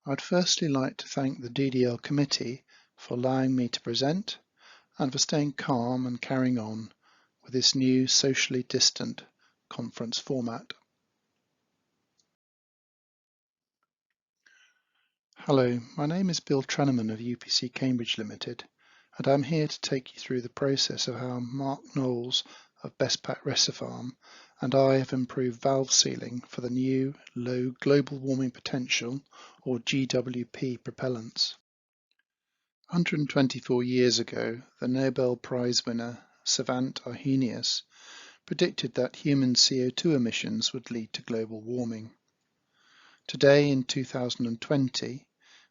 I'd firstly like to thank the DDL committee for allowing me to present and for staying calm and carrying on with this new socially distant conference format. Hello, my name is Bill Treneman of UPC Cambridge Limited, and I'm here to take you through the process of how Mark Knowles of Bestpac Resifarm and I have improved valve sealing for the new low global warming potential or GWP propellants. 124 years ago, the Nobel Prize winner Svante Arrhenius predicted that human CO2 emissions would lead to global warming. Today, in 2020,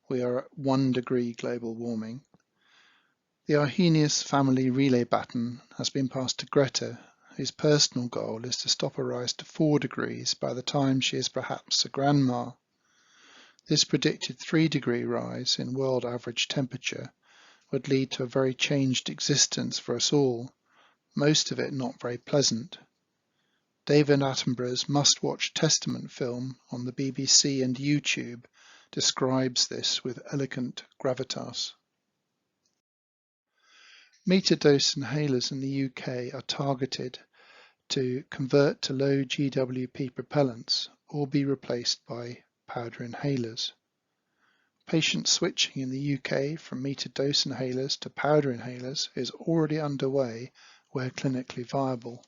we are at 1 degree global warming. The Arrhenius family relay baton has been passed to Greta, whose personal goal is to stop a rise to 4 degrees by the time she is perhaps a grandma. This predicted 3-degree rise in world average temperature would lead to a very changed existence for us all, most of it not very pleasant. David Attenborough's must-watch Testament film on the BBC and YouTube describes this with elegant gravitas. Meter-dose inhalers in the UK are targeted to convert to low GWP propellants or be replaced by powder inhalers. Patient switching in the UK from meter-dose inhalers to powder inhalers is already underway where clinically viable.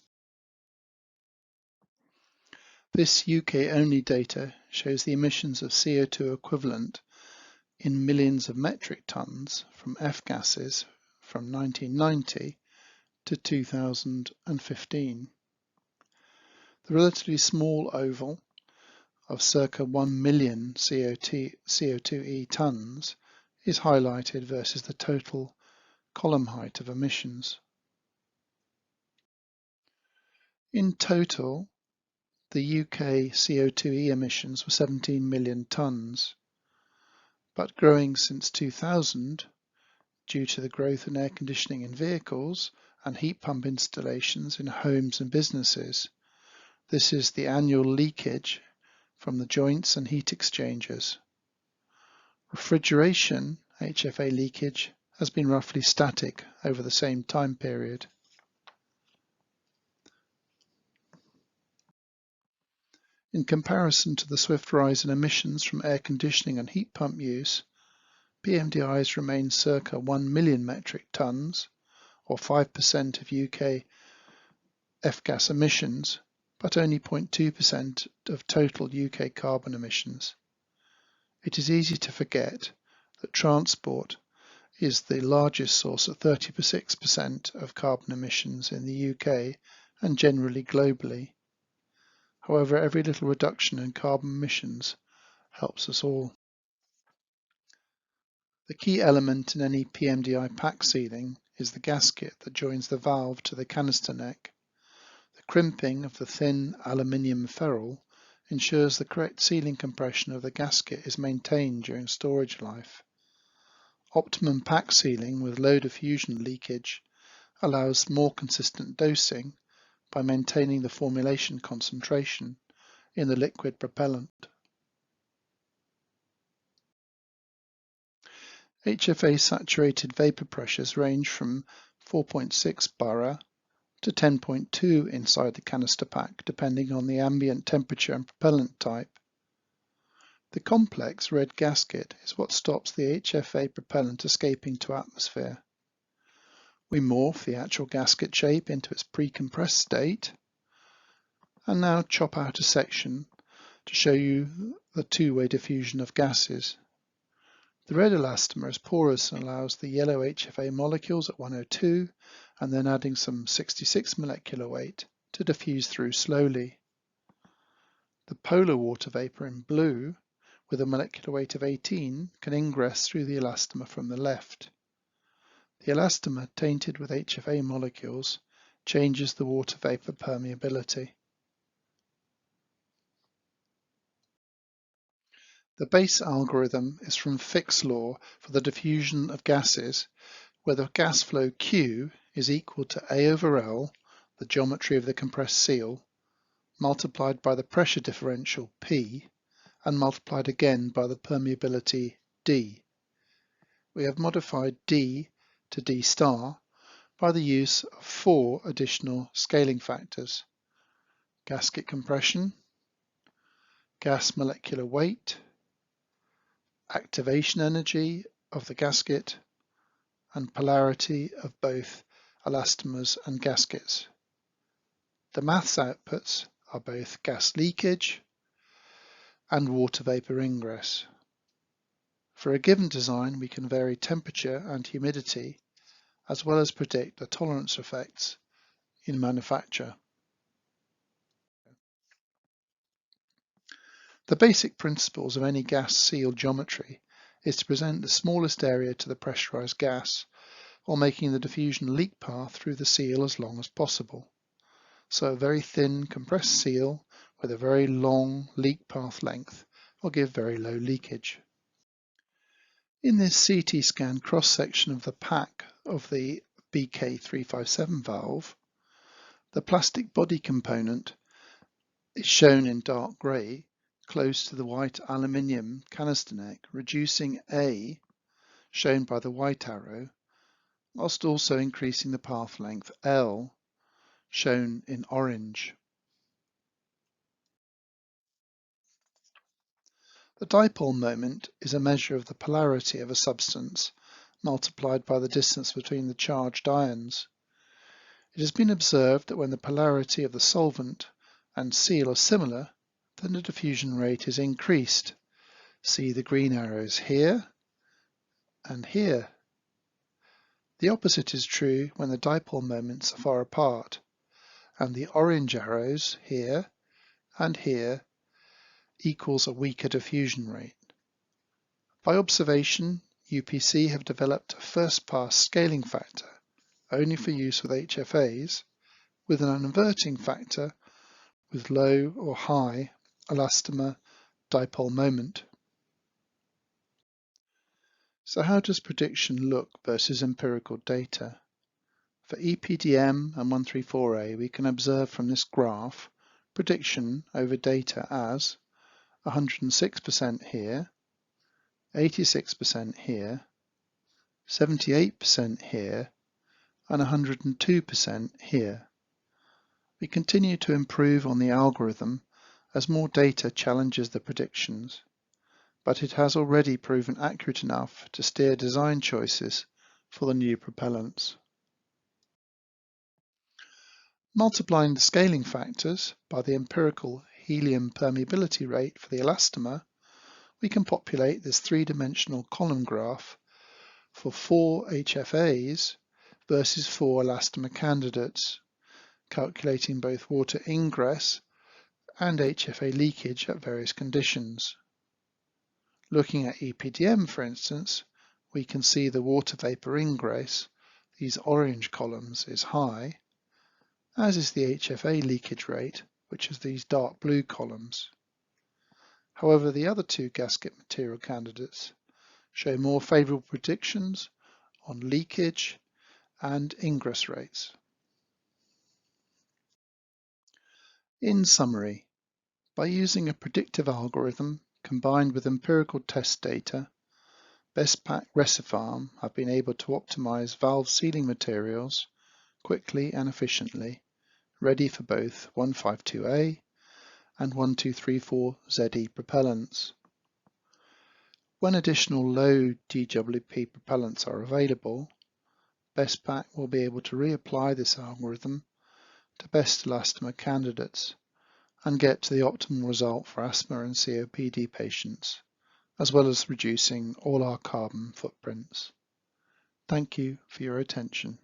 This UK-only data shows the emissions of CO2 equivalent in millions of metric tons from F-gases from 1990 to 2015. The relatively small oval of circa 1 million CO2e tons is highlighted versus the total column height of emissions. In total, the UK CO2e emissions were 17 million tons, but growing since 2000 due to the growth in air conditioning in vehicles and heat pump installations in homes and businesses. This is the annual leakage from the joints and heat exchangers. Refrigeration HFA leakage has been roughly static over the same time period. In comparison to the swift rise in emissions from air conditioning and heat pump use, PMDIs remain circa 1 million metric tons, or 5% of UK F-gas emissions, but only 0.2% of total UK carbon emissions. It is easy to forget that transport is the largest source at 36% of carbon emissions in the UK and generally globally. However, every little reduction in carbon emissions helps us all. The key element in any PMDI pack sealing is the gasket that joins the valve to the canister neck. The crimping of the thin aluminium ferrule ensures the correct sealing compression of the gasket is maintained during storage life. Optimum pack sealing with low diffusion leakage allows more consistent dosing by maintaining the formulation concentration in the liquid propellant. HFA saturated vapor pressures range from 4.6 bara to 10.2 inside the canister pack, depending on the ambient temperature and propellant type. The complex red gasket is what stops the HFA propellant escaping to atmosphere. We morph the actual gasket shape into its pre-compressed state and now chop out a section to show you the two-way diffusion of gases. The red elastomer is porous and allows the yellow HFA molecules at 102 and then adding some 66 molecular weight to diffuse through slowly. The polar water vapor in blue with a molecular weight of 18 can ingress through the elastomer from the left. The elastomer tainted with HFA molecules changes the water vapor permeability. The base algorithm is from Fick's law for the diffusion of gases, where the gas flow Q is equal to A over L, the geometry of the compressed seal, multiplied by the pressure differential P, and multiplied again by the permeability D. We have modified D to D star by the use of 4 additional scaling factors: gasket compression, gas molecular weight, activation energy of the gasket, and polarity of both elastomers and gaskets. The maths outputs are both gas leakage and water vapor ingress. For a given design, we can vary temperature and humidity, as well as predict the tolerance effects in manufacture. The basic principles of any gas seal geometry is to present the smallest area to the pressurized gas, while making the diffusion leak path through the seal as long as possible. So a very thin compressed seal with a very long leak path length will give very low leakage. In this CT scan cross-section of the pack of the BK357 valve, the plastic body component is shown in dark grey close to the white aluminium canister neck, reducing A, shown by the white arrow, whilst also increasing the path length L, shown in orange. The dipole moment is a measure of the polarity of a substance multiplied by the distance between the charged ions. It has been observed that when the polarity of the solvent and seal are similar, then the diffusion rate is increased. See the green arrows here and here. The opposite is true when the dipole moments are far apart, and the orange arrows here and here equals a weaker diffusion rate. By observation, UPC have developed a first-pass scaling factor only for use with HFAs, with an inverting factor with low or high elastomer dipole moment. So how does prediction look versus empirical data? For EPDM and 134A, we can observe from this graph prediction over data as 106% here, 86% here, 78% here, and 102% here. We continue to improve on the algorithm as more data challenges the predictions, but it has already proven accurate enough to steer design choices for the new propellants. Multiplying the scaling factors by the empirical helium permeability rate for the elastomer, we can populate this three-dimensional column graph for 4 HFAs versus 4 elastomer candidates, calculating both water ingress and HFA leakage at various conditions. Looking at EPDM, for instance, we can see the water vapor ingress, these orange columns, is high, as is the HFA leakage rate, which is these dark blue columns. However, the other two gasket material candidates show more favourable predictions on leakage and ingress rates. In summary, by using a predictive algorithm combined with empirical test data, Bestpak Recifarm have been able to optimize valve sealing materials quickly and efficiently, ready for both 152A and 1234ZE propellants. When additional low DWP propellants are available, Bestpak will be able to reapply this algorithm to best elastomer candidates and get to the optimal result for asthma and COPD patients, as well as reducing all our carbon footprints. Thank you for your attention.